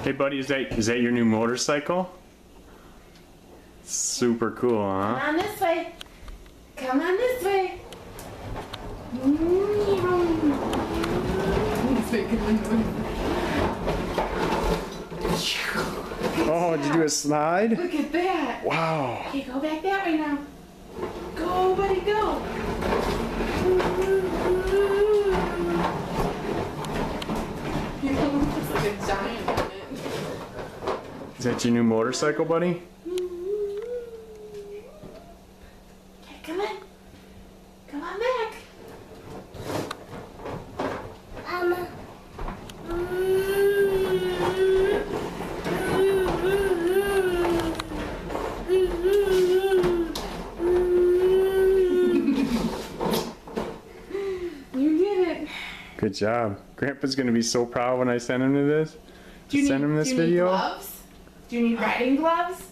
Hey buddy, is that your new motorcycle? Super cool, huh? Come on this way. Come on this way. Oh, did you do a slide? Look at that. Wow. Okay, go back that way now. Go, buddy, go. You looks like a giant on it. Is that your new motorcycle, buddy? Okay, come on. Come on back. You did it. Good job. Grandpa's gonna be so proud when I send him to this. Do you Send him this need video. gloves? Do you need riding gloves?